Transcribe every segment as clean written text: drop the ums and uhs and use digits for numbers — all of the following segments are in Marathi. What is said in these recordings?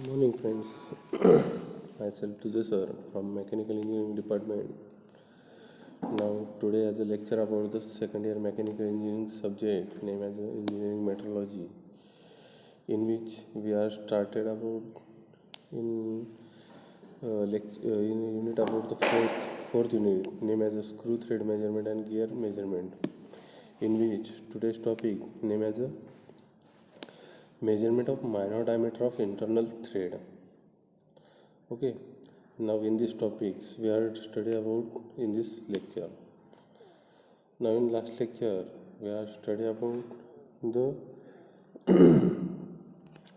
Morning friends, myself Tujay sir from Mechanical Engineering Department. Now today as a lecture about the second year mechanical engineering subject named as engineering metrology, in which we are started about in in a unit about the fourth unit named as a screw thread measurement and gear measurement, in which today's topic named as a measurement of minor diameter of internal thread. Okay, now in this topics we are study about in this lecture. Now in last lecture we are study about the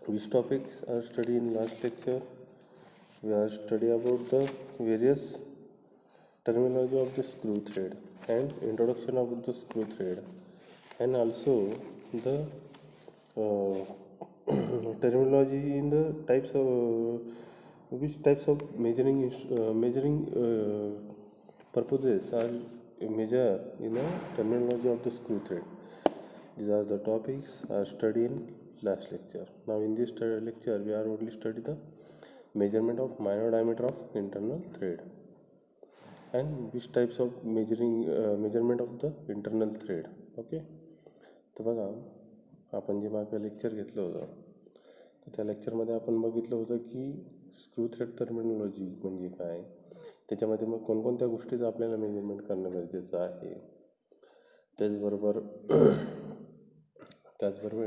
which topics are study in last lecture. We are study about the various terminology of the screw thread and introduction of the screw thread, and also the uh, terminology in the types of which types of measuring purposes are measure in a terminology of the screw thread. These are the topics are studied in last lecture. Now in this lecture we are only study the measurement of minor diameter of internal thread and which types of measurement of the internal thread. Okay, तर बघा आपण जे मागं लेक्चर घेतलं होतं तर त्या लेक्चरमध्ये आपण बघितलं होतं की स्क्रू थ्रेड टर्मिनॉलॉजी म्हणजे काय, त्याच्यामध्ये मग कोणकोणत्या गोष्टीचं आपल्याला मेजरमेंट करणं गरजेचं आहे. त्याचबरोबर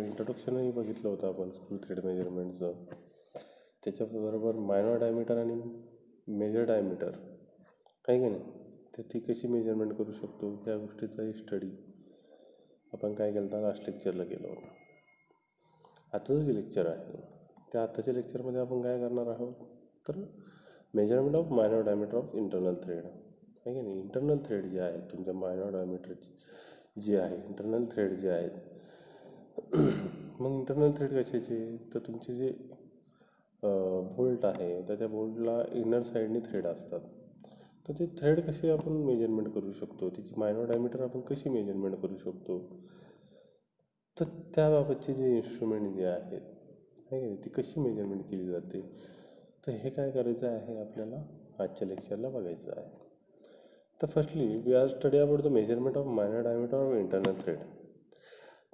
इंट्रोडक्शनही बघितलं होतं आपण स्क्रू थ्रेड मेजरमेंटचं. त्याच्याबरोबर मायनर डायमीटर आणि मेजर डायमीटर आहे की नाही, तर ती कशी मेजरमेंट करू शकतो या गोष्टीचाही स्टडी आपण काय केलं होतं लास्ट लेक्चरला केलं होतं. आताचं जे लेक्चर आहे त्या आताच्या लेक्चरमध्ये आपण काय करणार आहोत तर measurement of minor diameter of internal thread आहे की नाही. इंटरनल थ्रेड जे आहे तुमच्या मायनर डायमीटरची जे आहे इंटरनल थ्रेड जे आहेत मग इंटरनल थ्रेड कशाचे तर तुमचे जे बोल्ट आहे तर त्या बोल्टला इनर साईडने थ्रेड असतात. तर ते थ्रेड कसे आपण मेजरमेंट करू शकतो, त्याची मायनर डायमीटर आपण कशी मेजरमेंट करू शकतो, तर त्याबाबतचे जे इन्स्ट्रुमेंट जे आहेत आहे ती कशी मेजरमेंट केली जाते, तर हे काय करायचं आहे आपल्याला आजच्या लेक्चरला बघायचं आहे. तर firstly we are study about the measurement of minor diameter of internal thread.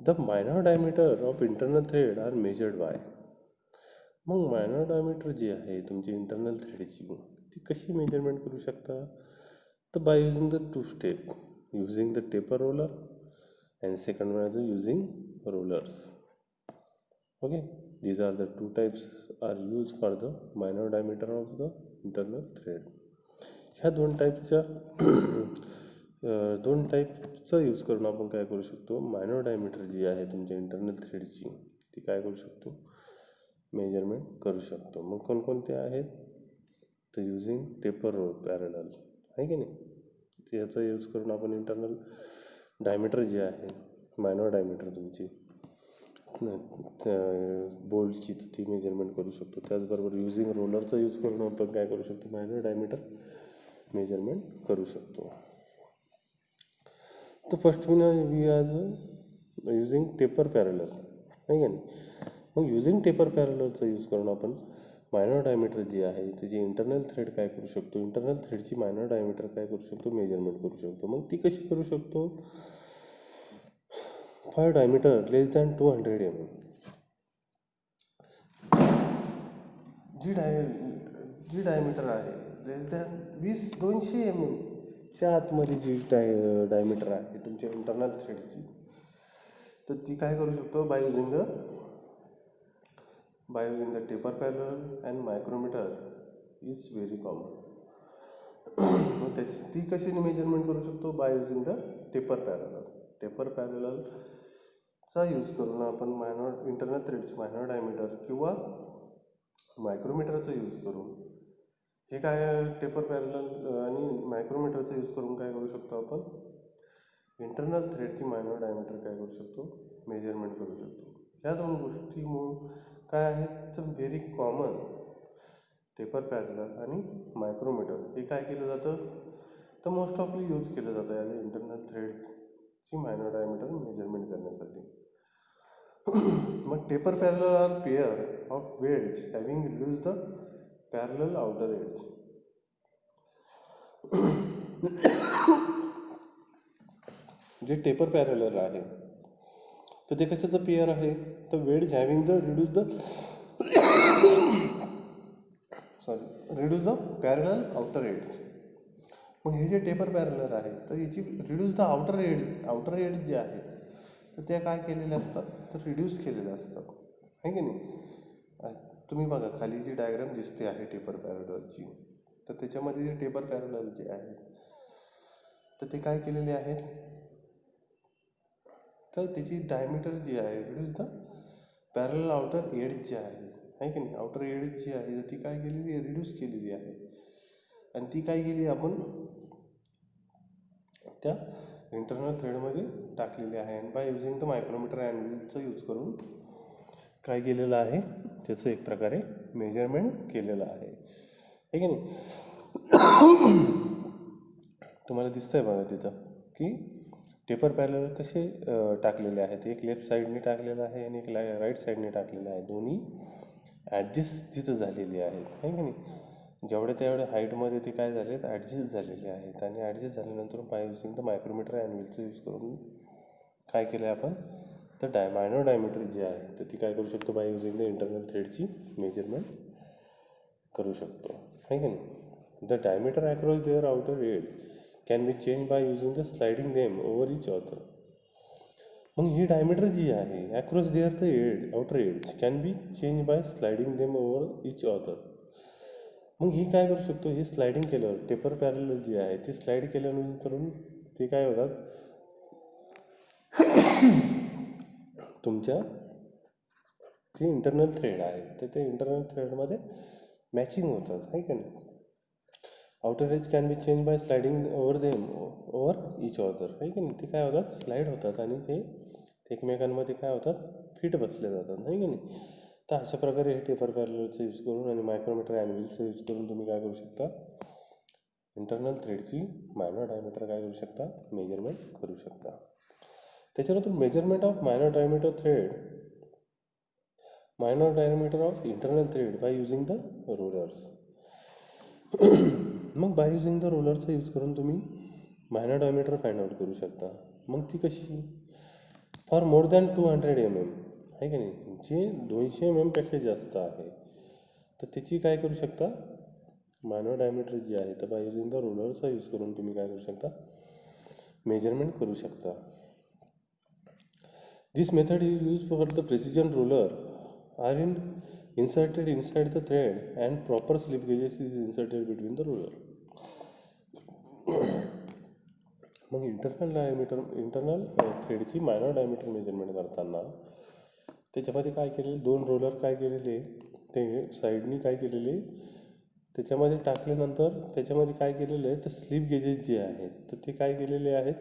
The minor diameter of internal thread are measured by. मग मायनर डायमीटर जी आहे तुमची इंटरनल थ्रेडची ती कशी मेजरमेंट करू शकता, तर bye using the two step, using the taper roller and second one is using rollers. Okay, these are the two types are used for the minor diameter of the internal thread. ह्या दोन टाईपचा यूज करून आपण काय करू शकतो, मायनर डायमीटर जी आहे तुमच्या इंटरनल थ्रेडची ती काय करू शकतो मेजरमेंट करू शकतो. मग कोणकोणते आहेत तर युजिंग टेपर रोल पॅरलल आहे की नाही, याचा यूज करून आपण इंटरनल डायमीटर जे आहे मायनर डायमीटर तुमची बोल्टची ती मेजरमेंट करू शकतो. त्याचबरोबर युजिंग रोलरचा यूज करून आपण काय करू शकतो मायनर डायमीटर मेजरमेंट करू शकतो. तर फर्स्ट वी आज युजिंग टेपर पॅरलल आहे का नाही. मग युजिंग टेपर पॅरललचा यूज करून आपण मायनर डायमीटर जी आहे त्याची इंटरनल थ्रेड काय करू शकतो, इंटरनल थ्रेडची मायनर डायमीटर काय करू शकतो मेजरमेंट करू शकतो. मग ती कशी करू शकतो, for diameter less than 200 mm, जी डायमीटर आहे लेस दॅन 200 mm च्या आतमध्ये जी डायमीटर आहे तुमच्या इंटरनल थ्रेडची, तर ती काय करू शकतो by using the taper parallel and micrometer is very common. मग ती कशाने मेजरमेंट करू शकतो बाय युजिंग द टेपर पॅरललचा यूज करून आपण मायनर इंटरनल थ्रेडची मायनर डायमीटर किंवा मायक्रोमीटरचा यूज करून हे काय टेपर पॅरलल आणि मायक्रोमीटरचा यूज करून काय करू शकतो आपण इंटरनल थ्रेडची मायनर डायमीटर काय करू शकतो मेजरमेंट करू शकतो. ह्या दोन गोष्टी काय आहेत तर व्हेरी कॉमन टेपर पॅरलल आणि मायक्रोमीटर हे काय केलं जातं तर मोस्ट ऑफली यूज केलं जातं ॲज अ इंटरनल थ्रेडची मायनर डायमीटर मेजरमेंट करण्यासाठी. मग taper parallel are pair of wedges having reduce the parallel outer edges. जे टेपर पॅरलल आहे तर ते कशाचं पेअर आहे, तर wedges having the reduce the reduce the parallel outer edges. मग हे जे टेपर पॅरलर आहे तर याची रिड्यूस द आउटर एड्स जे आहे तर त्या काय केलेल्या असतात, तर रिड्यूस केलेल्या असतात, आहे की नाही. तुम्ही बघा खाली जी डायग्राम दिसते आहे टेपर पॅरलरची, तर त्याच्यामध्ये जे टेपर पॅरलर जे आहे तर ते काय केलेले आहेत, तर त्याची डायमीटर जी आहे reduce the parallel outer edges जे आहे की नाही, आउटर एड्स जी आहे तर ती काय केलेली आहे, रिड्यूस केलेली आहे. आणि ती काय केली आपण त्या इंटरनल थ्रेडमध्ये टाकलेली आहे. आणि बाय युझिंग द मायक्रोमीटर अँगलचा यूज करून काय केलेलं आहे, त्याचं एक प्रकारे मेजरमेंट केलेलं आहे, हे की नाही. तुम्हाला दिसतंय बघा तिथं की टेपर पॅरलल कसे टाकलेले आहेत, एक लेफ्ट साईडने टाकलेलं आहे आणि एक राईट साईडने टाकलेलं आहे. दोन्ही ॲडजस्ट तिथं झालेली आहेत, आहे की नाही. जेवढे तेवढ्या हाईटमध्ये ते काय झालेत, ॲडजस्ट झालेले आहेत. आणि ॲडजस्ट झाल्यानंतर बाय युझिंग द मायक्रोमीटर अँगलचं यूज करून काय केलं आपण, तर मायनर डायमीटर जी आहे तर ती काय करू शकतो, बाय युझिंग द इंटरनल थ्रेडची मेजरमेंट करू शकतो, आहे की नाही. The diameter across their outer edges can be change by using the sliding them over each other. मग ही डायमीटर जी आहे across their the outer edges can be change by sliding them over each other. मग ही काय करू शकतो, हे स्लायडिंग केल्यावर टेपर पॅरलल जी आहे ती स्लाईड केल्यानंतर ते काय होतात, तुमच्या जे इंटरनल थ्रेड आहे तर ते इंटरनल थ्रेडमध्ये मॅचिंग होतात, आहे का नाही. Outer age can be change by sliding over each author, आहे की नाही. ते काय होतात, स्लाईड होतात आणि ते एकमेकांमध्ये काय होतात, फिट बसले जातात, आहे की नाही. तर अशा प्रकारे हे टेपर पॅरललचं यूज करून आणि मायक्रोमीटर अँगलचं यूज करून तुम्ही काय करू शकता, इंटरनल थ्रेडची मायनर डायमीटर काय करू शकता, मेजरमेंट करू शकता. त्याच्यानंतर measurement of minor diameter of internal thread bye using the rollers. मग बाय युझिंग द रोलरचा यूज करून तुम्ही मायनर डायमीटर फाइंड आउट करू शकता. मग ती कशी, फॉर मोर दॅन 200 mm, आहे की नाही, जे 200 mm पेक्षा जास्त आहे तर त्याची काय करू शकता, मायनर डायमीटर जी आहे तर बाय युझिंग द रोलरचा यूज करून तुम्ही काय करू शकता, मेजरमेंट करू शकता. This method is use for the precision roller are inserted inside the thread and proper slip gauges is inserted between the roller. मग इंटरनल थ्रेडची मायनर डायमीटर मेजरमेंट करताना त्याच्यामध्ये काय केलेले, 2 रोलर काय केलेले, ते साईडनी काय केलेले त्याच्यामध्ये टाकल्यानंतर त्याच्यामध्ये काय केलेलं आहे, तर स्लिप गेजेस जे आहेत तर ते काय केलेले आहेत,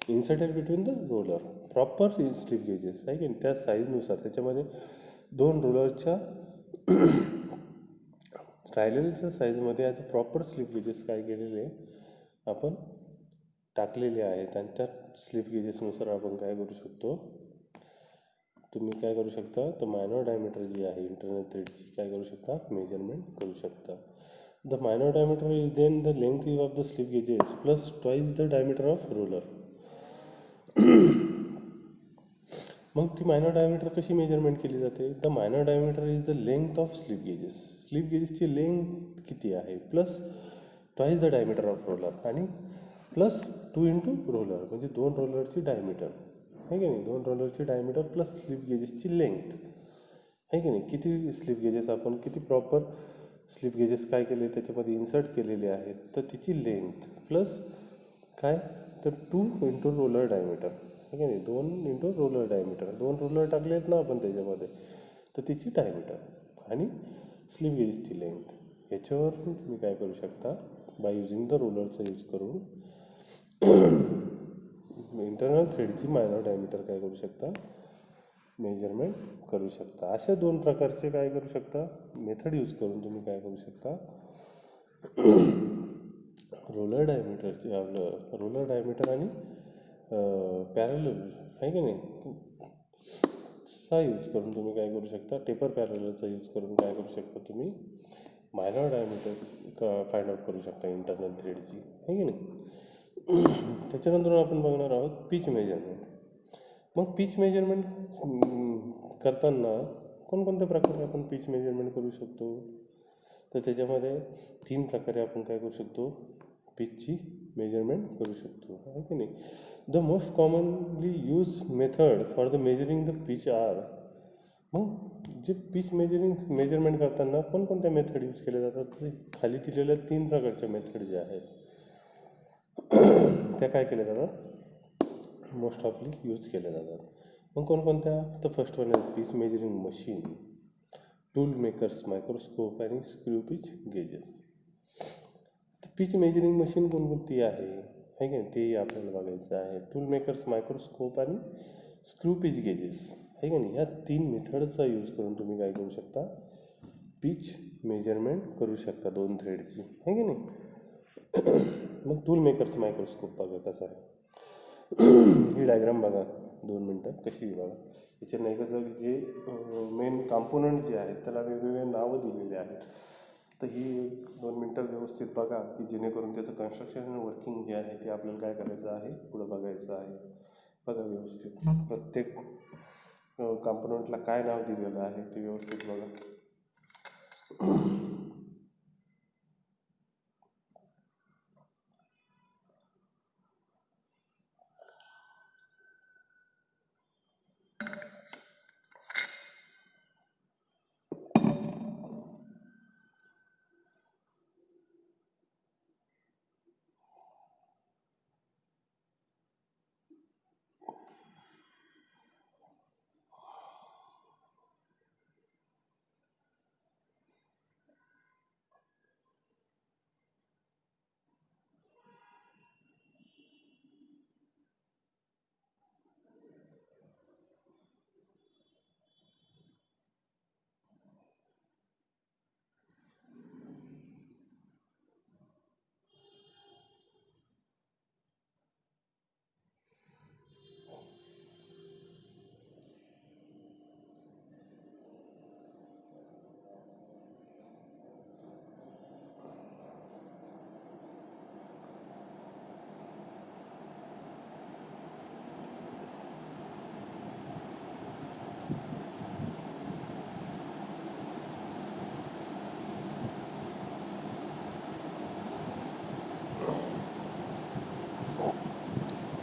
inserted between the roller, proper slip gauges, आहे की त्या साईजनुसार त्याच्यामध्ये 2 रोलरच्या राहिलेल्या साईजमध्ये as a proper slip gauges काय केलेले आपण टाकलेले आहेत. आणि त्या स्लिप गेजेसनुसार आपण काय करू शकतो, तुम्ही काय करू शकता, तर मायनर डायमीटर जी आहे इंटरनल थ्रेडची काय करू शकता, मेजरमेंट करू शकता. The minor diameter is then the length of the slip gauges plus twice the diameter of roller. मग ती मायनर डायमीटर कशी मेजरमेंट केली जाते, the minor diameter is the length of slip gauges, slip गेजेसची लेंथ किती आहे plus twice the diameter of roller आणि प्लस 2 into रोलर, म्हणजे 2 रोलरची डायमीटर, आहे की नाही, 2 रोलरची डायमीटर प्लस स्लिप गेजेसची लेंथ, आहे की नाही. किती स्लिप गेजेस आपण किती प्रॉपर स्लिप गेजेस काय केले त्याच्यामध्ये इन्सर्ट केलेले आहेत तर तिची लेंथ प्लस काय, तर 2 into रोलर डायमीटर, आहे की नाही, 2 into रोलर डायमीटर, 2 रोलर टाकले आहेत ना आपण त्याच्यामध्ये तर तिची डायमीटर आणि स्लिप गेजेसची लेंथ, ह्याच्यावर तुम्ही काय करू शकता, बाय युझिंग द रोलरचा यूज करून इंटरनल थ्रेडची मायनर डायमीटर काय करू शकता, मेजरमेंट करू शकता. अशा 2 प्रकारचे काय करू शकता, मेथड यूज करून तुम्ही काय करू शकता, रोलर डायमीटर आणि पॅरलल, आहे की नाही, चा यूज करून तुम्ही काय करू शकता, टेपर पॅरललचा यूज करून काय करू शकता तुम्ही मायनॉर डायमीटर फाइंड आउट करू शकता इंटरनल थ्रेडची, आहे की नाही. त्याच्यानंतर आपण बघणार आहोत पिच मेजरमेंट. मग पिच मेजरमेंट करताना कोणकोणत्या प्रकारे आपण पिच मेजरमेंट करू शकतो, तर त्याच्यामध्ये 3 प्रकारे आपण काय करू शकतो, पिचची मेजरमेंट करू शकतो, आहे की नाही. The most commonly use method for the measuring the pitch are. मग जे पिच मेजरमेंट करताना कोणकोणत्या मेथड यूज केल्या जातात, ते खाली दिलेल्या 3 प्रकारच्या मेथड ज्या आहेत त्या काय केल्या जातात, मोस्ट ऑफली यूज केल्या जातात. मग कोणकोणत्या, तर फर्स्ट वन आहे pitch measuring machine, tool makers microscope आणि screw pitch gauges. Pitch measuring machine कोणकोणती आहे की नाही तेही आपल्याला बघायचं आहे. टूल मेकर्स मायक्रोस्कोप आणि स्क्रू पिच गेजेस, आहे की नाही. ह्या 3 मेथडचा यूज करून तुम्ही काय करू शकता, पिच मेजरमेंट करू शकता 2 थ्रेडची, आहे की नाही. मग टूल मेकर्स मायक्रोस्कोप बघा कसा आहे. ही डायग्राम बघा 2 मिनटं कशी बघा. याच्या नाही कसं जे मेन कॉम्पोनंट जे आहेत त्याला वेगवेगळे नावं दिलेले आहेत. तर ही 2 मिनटं व्यवस्थित बघा की जेणेकरून त्याचं कन्स्ट्रक्शन आणि वर्किंग जे आहे ते आपल्याला काय करायचं आहे, पुढं बघायचं आहे. बघा व्यवस्थित प्रत्येक कॉम्पोनंटला काय नाव दिलेलं आहे ते व्यवस्थित बघा.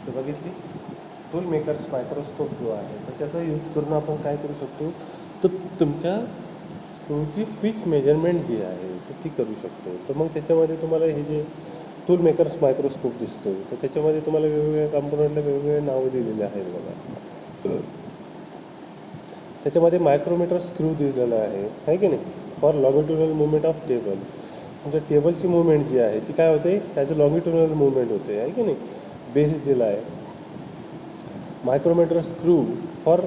तर बघितली टूल मेकर्स मायक्रोस्कोप जो आहे तर त्याचा यूज करून आपण काय करू शकतो, तर तुमच्या स्क्रूची पिच मेजरमेंट जी आहे तर ती करू शकतो. तर मग त्याच्यामध्ये तुम्हाला हे जे टूल मेकर्स मायक्रोस्कोप दिसतो तर त्याच्यामध्ये तुम्हाला वेगवेगळ्या कॉम्पोनंटला वेगवेगळे नावं दिलेले आहेत बघा. त्याच्यामध्ये मायक्रोमीटर स्क्रू दिलेला आहे की नाही, फॉर लॉंगिट्युनल मुवमेंट ऑफ टेबल. तुमच्या टेबलची मुवमेंट जी आहे ती काय होते, ॲज अ लॉंगिट्युनल मुवमेंट होते, आहे की नाही. बेस दिला आहे. Micrometer screw for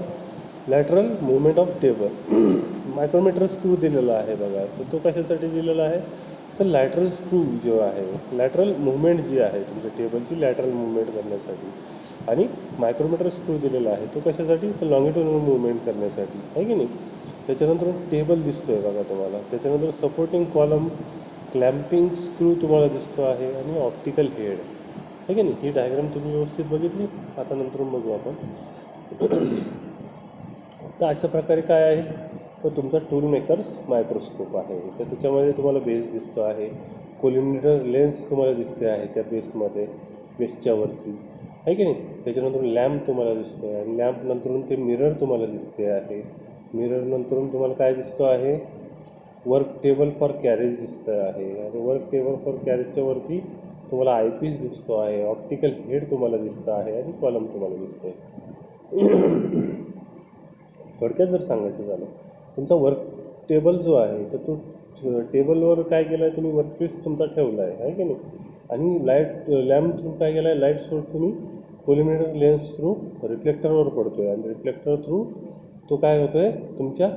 lateral movement of table. Micrometer screw दिलेला आहे बघा, तर तो कशासाठी दिलेला आहे, तर लॅटरल स्क्रू जो आहे लॅटरल मुवमेंट जी आहे तुमच्या टेबलची लॅटरल मुवमेंट करण्यासाठी. आणि मायक्रोमीटर स्क्रू दिलेला आहे तो कशासाठी, तर लॉंगिट्युनल मुवमेंट करण्यासाठी, आहे की नाही. त्याच्यानंतर टेबल दिसतो आहे बघा तुम्हाला. त्याच्यानंतर सपोर्टिंग कॉलम, क्लॅम्पिंग स्क्रू तुम्हाला दिसतो आहे आणि ऑप्टिकल हेड, आहे की नाही. ही डायग्राम तुम्ही व्यवस्थित बघितली. आता नंतर बघू आपण. तर अशा प्रकारे काय आहे, तर तुमचा टूल मेकर्स मायक्रोस्कोप आहे. तर त्याच्यामध्ये तुम्हाला बेस दिसतो आहे, कोलिमेटर लेन्स तुम्हाला दिसते आहे त्या बेसमध्ये, बेसच्या वरती, आहे की नाही. त्याच्यानंतर लॅम्प तुम्हाला दिसतो आहे आणि लॅम्प नंतरून ते मिरर तुम्हाला दिसते आहे. मिरर नंतरून तुम्हाला काय दिसतो आहे, वर्क टेबल फॉर कॅरेज दिसतं आहे आणि वर्क टेबल फॉर कॅरेजच्या वरती तुम्हाला आयपीस दिसतो आहे, ऑप्टिकल हेड तुम्हाला दिसतं आहे आणि कॉलम तुम्हाला दिसतो आहे. थोडक्यात जर सांगायचं झालं, तुमचा वर्क टेबल जो आहे तर तो टेबलवर काय केलं आहे तुम्ही, वर्कपीस तुमचा ठेवला आहे की नाही. आणि लाईट लॅम्प थ्रू काय केलं आहे, लाईट सोर्स तुम्ही कोलिमेटर लेन्स थ्रू रिफ्लेक्टरवर पडतो आहे आणि रिफ्लेक्टर थ्रू तो काय होतो आहे, तुमच्या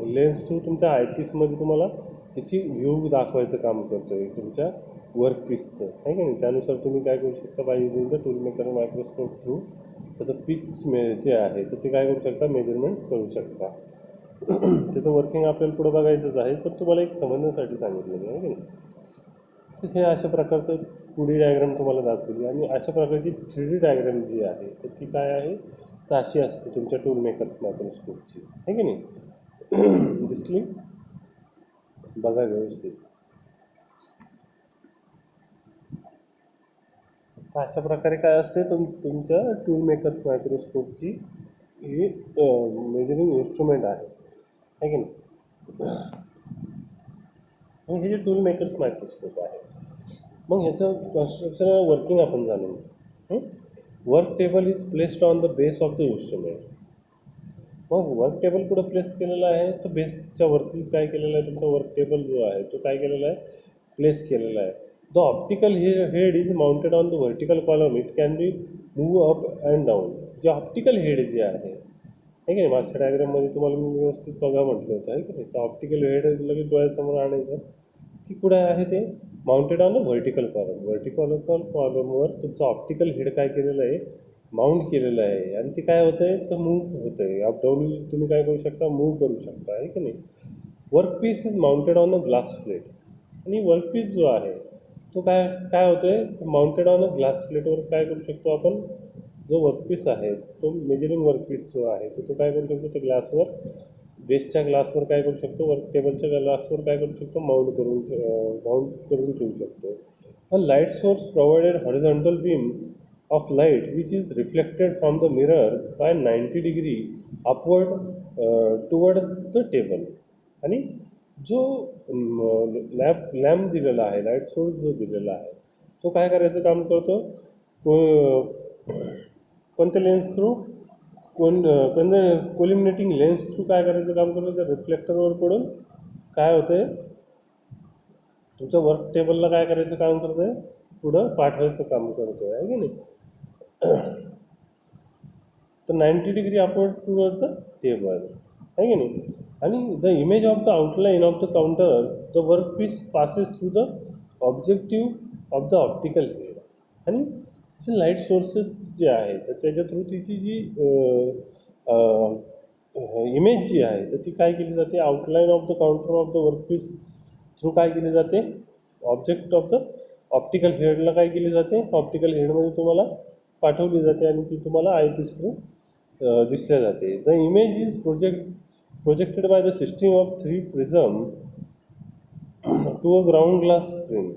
लेन्स थ्रू तुमच्या आयपीसमध्ये तुम्हाला त्याची व्ह्यू दाखवायचं काम करतो आहे तुमच्या वर्कपीसचं, आहे की नाही. त्यानुसार तुम्ही काय करू शकता, bye using the tool maker microscope through त्याचं पिच जे आहे तर ते काय करू शकता, मेजरमेंट करू शकता. त्याचं वर्किंग आपल्याला पुढं बघायचंच आहे, पण तुम्हाला एक समजण्यासाठी सांगितलेलं आहे की नाही. तर हे अशा प्रकारचं 2D डायग्राम तुम्हाला दाखवली, आणि अशा प्रकारची 3D डायग्राम जी आहे तर ती काय आहे, तर अशी असते तुमच्या टूल मेकर्स मायक्रोस्कोपची, आहे की नाही. दिसली, बघा व्यवस्थित. तर अशा प्रकारे काय असते, तुमच्या टूल मेकर्स मायक्रोस्कोपची ही मेजरिंग इन्स्ट्रुमेंट आहे की नाही. मग हे जे टूल मेकर्स मायक्रोस्कोप आहे, मग ह्याचं कन्स्ट्रक्शन वर्किंग आपण जाणून. Work table is placed on the base of the instrument. मग वर्क टेबल कुठं प्लेस केलेला आहे, तर बेसच्या वरती काय केलेलं आहे, तुमचा वर्क टेबल जो आहे तो काय केलेला आहे, प्लेस केलेला आहे. The optical head is mounted on the vertical column. It can be move up and down. जे ऑप्टिकल हेड जे आहे की नाही, मागच्या डायग्राममध्ये तुम्हाला मी व्यवस्थित बघा म्हटलं होतं आहे की नाही. तर ऑप्टिकल हेड लगेच डोळ्यासमोर आणायचं की कुठे आहे ते, mounted on the vertical column. Vertical कॉलमवर तुमचं ऑप्टिकल हेड काय केलेलं आहे, माउंट केलेलं आहे, आणि ते काय होतं आहे, तर मूव्ह होतं आहे. अपडाऊन तुम्ही काय करू शकता, मूव्ह करू शकता आहे की नाही. Workpiece is mounted on a glass plate. आणि वर्कपीस जो आहे तो काय काय होतो आहे, तर माउंटेड ऑन अ ग्लास प्लेटवर काय करू शकतो आपण, जो वर्कपीस आहे तो मेजरिंग वर्कपीस जो आहे तो काय करू शकतो, त्या ग्लासवर, बेसच्या ग्लासवर काय करू शकतो, वर्क टेबलच्या ग्लासवर काय करू शकतो, माउंट करून ठेवू शकतो. A light source provided horizontal beam of light which is reflected from the mirror by 90 degree upward toward the table. आणि जो लॅम्प दिलेला आहे, लाईट सोर्स जो दिलेला आहे तो काय करायचं काम करतो, कोणत्या लेन्स थ्रू, कोणत्या कोलिमिनेटिंग लेन्स थ्रू काय करायचं काम करतो, त्या रिफ्लेक्टरवर पडून काय होतं आहे, तुमच्या वर्क टेबलला काय करायचं काम करतं आहे, पुढं पाठवायचं काम करतो आहे की नाही. तर 90 degree upward toward the table आहे की नाही. आणि the image of the outline of the counter, the work piece passes through the objective of the optical head. आणि जे लाईट सोर्सेस जे आहेत तर त्याच्या थ्रू तिची जी इमेज जी आहे तर ती काय केली जाते, outline of the counter of the workpiece through काय केली जाते, ऑब्जेक्ट ऑफ द ऑप्टिकल हेडला काय केली जाते, ऑप्टिकल हेडमध्ये तुम्हाला पाठवली जाते, आणि ती तुम्हाला आयपीस थ्रू दिसल्या जाते. The image is projected by the system of 3 prism to a ground glass screen.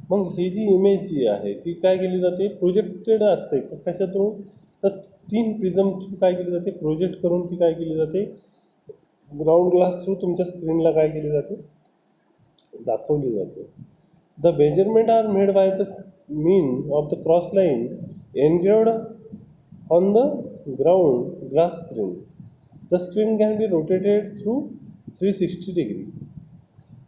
मग ही जी इमेज जी आहे ती काय केली जाते, प्रोजेक्टेड असते कशा थ्रू, तर 3 प्रिझम थ्रू काय केली जाते, प्रोजेक्ट करून ती काय केली जाते, ग्राउंड ग्लास थ्रू तुमच्या स्क्रीनला काय केली जाते, दाखवली जाते. The measurement are made by the mean of the cross line engraved on the ground glass screen. The screen can be rotated through 360 degree.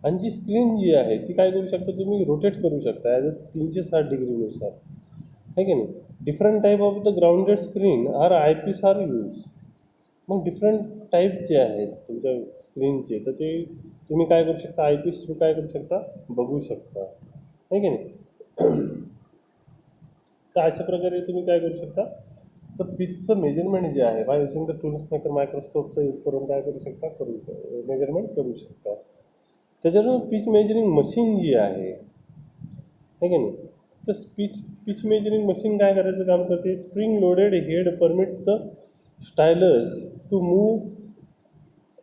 आणि जी स्क्रीन जी आहे ती काय करू शकता, तुम्ही रोटेट करू शकता ॲज अ 360 डिग्रीनुसार आहे की नाही. Different type of the grounded screen or eye piece are use. मग डिफरंट टाईप जे आहेत तुमच्या स्क्रीनचे तर ते तुम्ही काय करू शकता, आय पीस थ्रू काय करू शकता, बघू शकता आहे की नाही. तर अशा प्रकारे तुम्ही काय करू शकता, तर पिचचं मेजरमेंट जे आहे by using the tools maker मायक्रोस्कोपचा यूज करून काय करू शकता, मेजरमेंट करू शकता. त्याच्यातून पिच मेजरिंग मशीन जी आहे की नाही, तर पिच मेजरिंग मशीन काय करायचं काम करते, spring loaded head permit the stylus to move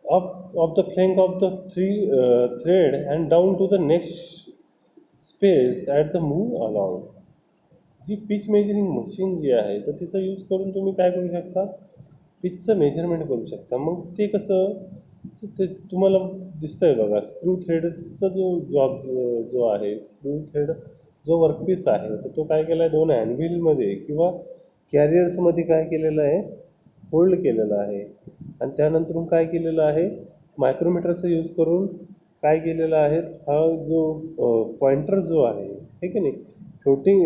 up of the flank of the thread and down to the next space at the move along. जी पिच मेजरिंग मशीन जी आहे तर तिचा यूज करून तुम्ही काय करू शकता, पिचचं मेजरमेंट करू शकता. मग ते कसं, ते तुम्हाला दिसतं आहे बघा, स्क्रू थ्रेडचा जॉब जो आहे, स्क्रू थ्रेड जो वर्कपीस आहे तर तो काय केला आहे, 2 ॲनव्हिलमध्ये किंवा कॅरियर्समध्ये काय केलेलं आहे, होल्ड केलेलं आहे. आणि त्यानंतरून काय केलेलं आहे, मायक्रोमीटरचा यूज करून काय केलेलं आहे, हा जो पॉइंटर जो आहे हे की नाही, फ्लोटिंग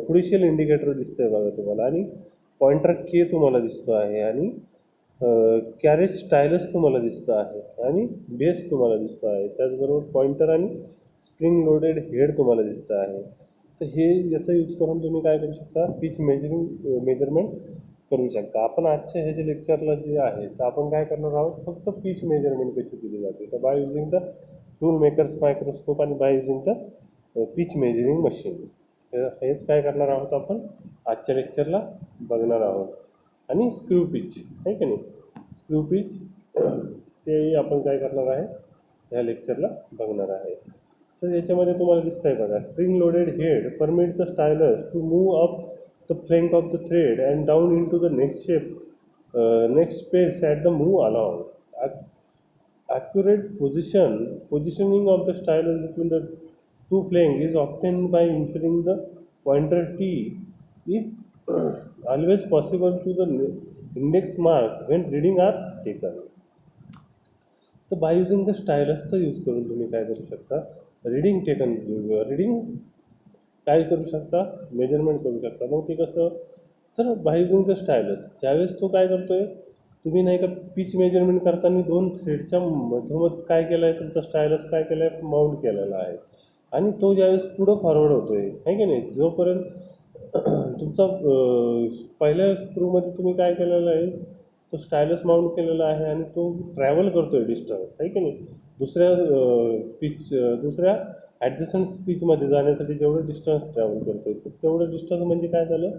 पुडिशियल इंडिकेटर दिसतं आहे बघा तुम्हाला, आणि पॉइंटर के तुम्हाला दिसतो आहे, आणि कॅरेज स्टायलस तुम्हाला दिसतं आहे, आणि बेस तुम्हाला दिसतो आहे. त्याचबरोबर पॉइंटर आणि स्प्रिंग लोडेड हेड तुम्हाला दिसतं आहे. तर हे याचा यूज करून तुम्ही काय करू शकता, पिच मेजरमेंट करू शकता. आपण आजच्या हे जे लेक्चरला जे आहे तर आपण काय करणार आहोत, फक्त पिच मेजरमेंट कशी केली जाते तर by using the tool makers microscope आणि by using the pitch measuring machine. हेच काय करणार आहोत आपण आजच्या लेक्चरला बघणार आहोत. आणि स्क्रू पिच आहे की नाही, स्क्रू पिच तेही आपण काय करणार आहे ह्या लेक्चरला बघणार आहे. तर याच्यामध्ये तुम्हाला दिसतंय बघा, spring loaded head permit the stylus to move up the flank of the thread and down in to the next space at the move along. Accurate positioning of the stylus between the two flanks is obtained by ensuring the pointer T is always possible to the index mark when reading are taken. तर बाय युझिंग द स्टायलसचा यूज करून तुम्ही काय करू शकता, रिडिंग काय करू शकता, मेजरमेंट करू शकता. मग ते कसं, तर बाय युझिंग द स्टायलस ज्यावेळेस तो काय करतोय, तुम्ही नाही का पिच मेजरमेंट करताना दोन थ्रेडच्या मधोमध काय केलं आहे, तुमचा स्टायलस काय केलं आहे, माउंट केलेला आहे. आणि तो ज्यावेळेस पुढं फॉरवर्ड होतोय आहे की नाही, जोपर्यंत तुमचा पहिल्या स्क्रूमध्ये तुम्ही काय केलेलं आहे, तो स्टायलस माउंट केलेला आहे आणि तो ट्रॅव्हल करतोय डिस्टन्स आहे की नाही, दुसऱ्या ॲडजस्टंट स्पीचमध्ये जाण्यासाठी जेवढं डिस्टन्स ट्रॅव्हल करतोय तर तेवढं डिस्टन्स म्हणजे काय झालं,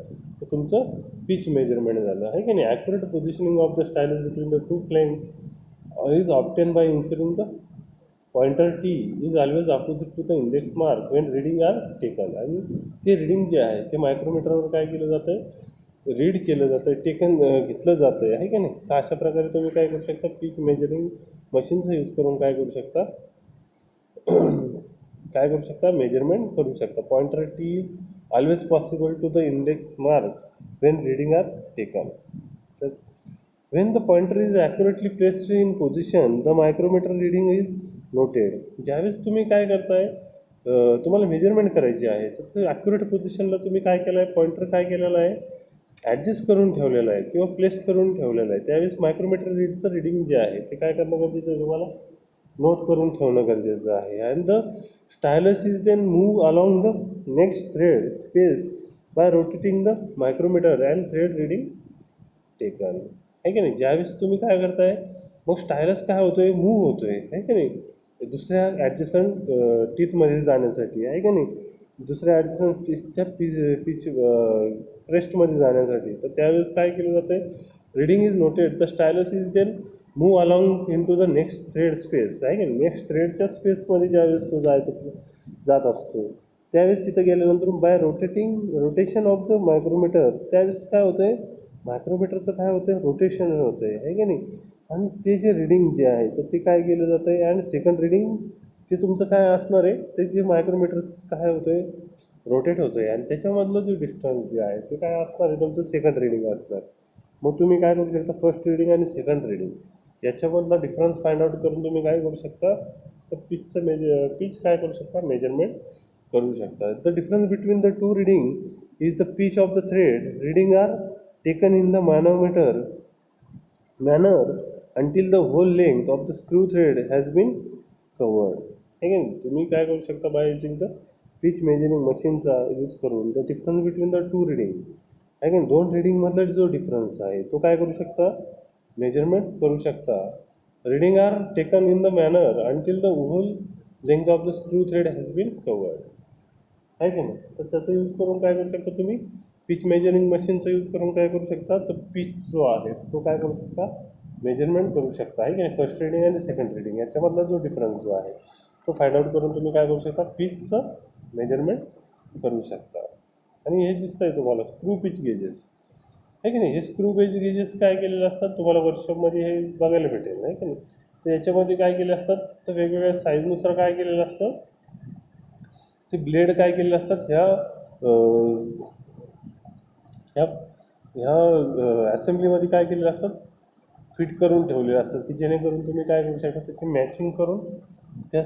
तर तुमचं पिच मेजरमेंट झालं आहे की नाही. Accurate positioning of the stylus between the two flank is obtain by ensuring the pointer T is always opposite to the index mark when reading are taken. आणि ते रिडिंग जे आहे ते मायक्रोमीटरवर काय केलं जातं आहे, रीड केलं जातं आहे, घेतलं जातं आहे की नाही. तर अशा प्रकारे तुम्ही काय करू शकता, पिच मेजरिंग मशीनचा यूज करून काय करू शकता, मेजरमेंट करू शकता. Pointer T is always possible to the index mark when reading are taken. तर when the pointer is accurately placed in position the micrometer reading is noted. ज्यावेळेस तुम्ही काय करताय, तुम्हाला मेजरमेंट करायची आहे तर ते ॲक्युरेट पोझिशनला तुम्ही काय केलं आहे, पॉइंटर काय केलेलं आहे, ॲडजस्ट करून ठेवलेलं आहे किंवा प्लेस करून ठेवलेलं आहे. त्यावेळेस मायक्रोमीटर रिडिंग जे आहे ते काय करणं गरजेचं आहे, तुम्हाला नोट करून ठेवणं गरजेचं आहे. And the stylus is then move along the next thread space by rotating the micrometer and thread reading taken आहे की नाही. ज्यावेळेस तुम्ही काय करताय, मग स्टायलस काय होतोय, मूव्ह होतोय आहे की नाही, दुसऱ्या ॲडजस्टंट टीथमध्ये जाण्यासाठी आहे की नाही, दुसऱ्या ॲडजस्टंट टीथच्या पिच क्रेस्टमध्ये जाण्यासाठी. तर त्यावेळेस काय केलं जातं आहे, reading is noted, the stylus is then move along in to the next thread space आहे की नाही. नेक्स्ट थ्रेडच्या स्पेसमध्ये ज्यावेळेस तो जात असतो त्यावेळेस तिथं गेल्यानंतर by rotation of the micrometer त्यावेळेस काय होतं आहे, मायक्रोमीटरचं काय होतं आहे, रोटेशन होतं आहे की नाही. आणि ते जे रिडिंग जे आहे तर ते काय केलं जातं आहे, अँड सेकंड रिडिंग ते तुमचं काय असणार आहे, ते जे मायक्रोमीटरचं काय होतं आहे, रोटेट होतं आहे आणि त्याच्यामधलं जे डिस्टन्स जे आहे ते काय असणार आहे, तुमचं सेकंड रिडिंग असणार. मग तुम्ही काय करू शकता, फर्स्ट रिडिंग आणि सेकंड रिडिंग याच्यामधला डिफरन्स फाइंड आउट करून तुम्ही काय करू शकता, तर पिच काय करू शकता, मेजरमेंट करू शकता. The difference between the two reading is the pitch of the thread reading are taken in the manner until the whole length of the screw thread has been covered. Again तुम्ही काय करू शकता, bye using the pitch measuring मशीनचा यूज करून the difference between the two reading, again दोन रिडिंगमधला जो डिफरन्स आहे तो काय करू शकता, मेजरमेंट करू शकता. Reading are taken in the manner until the whole length of the screw thread has been covered आहे की नाही. तर त्याचा यूज करून काय करू शकता, तुम्ही पिच मेजरिंग मशीनचा यूज करून काय करू शकता, तर पिच जो आहे तो काय करू शकता, मेजरमेंट करू शकता आहे की नाही. फर्स्ट रिडिंग आणि सेकंड रिडिंग याच्यामधला जो डिफरन्स जो आहे तो फाइंड आउट करून तुम्ही काय करू शकता, पिचचं मेजरमेंट करू शकता. आणि हे दिसतं आहे तुम्हाला स्क्रू पिच गेजेस आहे की नाही. हे स्क्रू पिच गेजेस काय केलेले असतात, तुम्हाला वर्कशॉपमध्ये हे बघायला भेटेल नाही की नाही. तर याच्यामध्ये काय केले असतात, तर वेगवेगळ्या साईजनुसार काय केलेलं असतं, ते ब्लेड काय केलेले असतात, ह्या असेंब्लीमध्ये काय केलेले असतात, फिट करून ठेवलेले असतात की जेणेकरून तुम्ही काय करू शकता, त्याची मॅचिंग करून त्या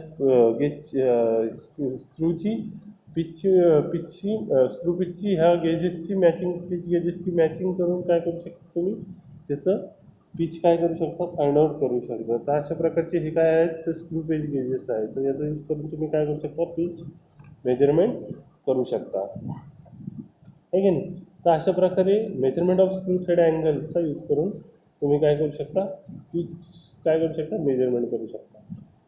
स्क्रूची स्क्रू पिचची ह्या गेजेसची मॅचिंग, पिच गेजेसची मॅचिंग करून काय करू शकता, तुम्ही त्याचं पिच काय करू शकता, फाइंड आउट करू शकता. तर अशा प्रकारचे हे काय आहेत, तर स्क्रू पिच गेजेस आहेत. तर याचा यूज करून तुम्ही काय करू शकता, पिच मेजरमेंट करू शकता, आहे की नाही. तर अशा प्रकारे मेजरमेंट ऑफ स्क्रू थ्रेड अँगलचा यूज करून तुम्ही काय करू शकता, पिच काय करू शकता, मेजरमेंट करू शकता.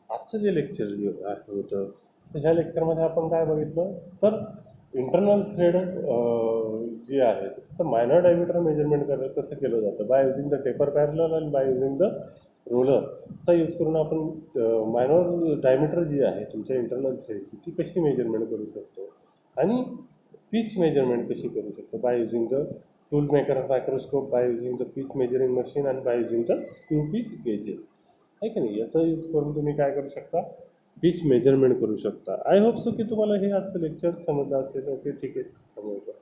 आजचं जे लेक्चर जे होतं, तर ह्या लेक्चरमध्ये आपण काय बघितलं, तर इंटरनल थ्रेड जे आहे त्याचं मायनर डायमीटर मेजरमेंट कसं केलं जातं bye using the taper parallel आणि बाय युझिंग द रोलरचा यूज करून आपण मायनर डायमीटर जी आहे तुमच्या इंटरनल थ्रेडची ती कशी मेजरमेंट करू शकतो, आणि पिच मेजरमेंट कशी करू शकतो by using the tool maker microscope, by using the pitch measuring machine आणि by using the screw pitch gauges, आहे की नाही. याचा यूज करून तुम्ही काय करू शकता, पिच मेजरमेंट करू शकता. आय होप सो की तुम्हाला हे आजचं लेक्चर समजलं असेल. ओके, ठीक आहे.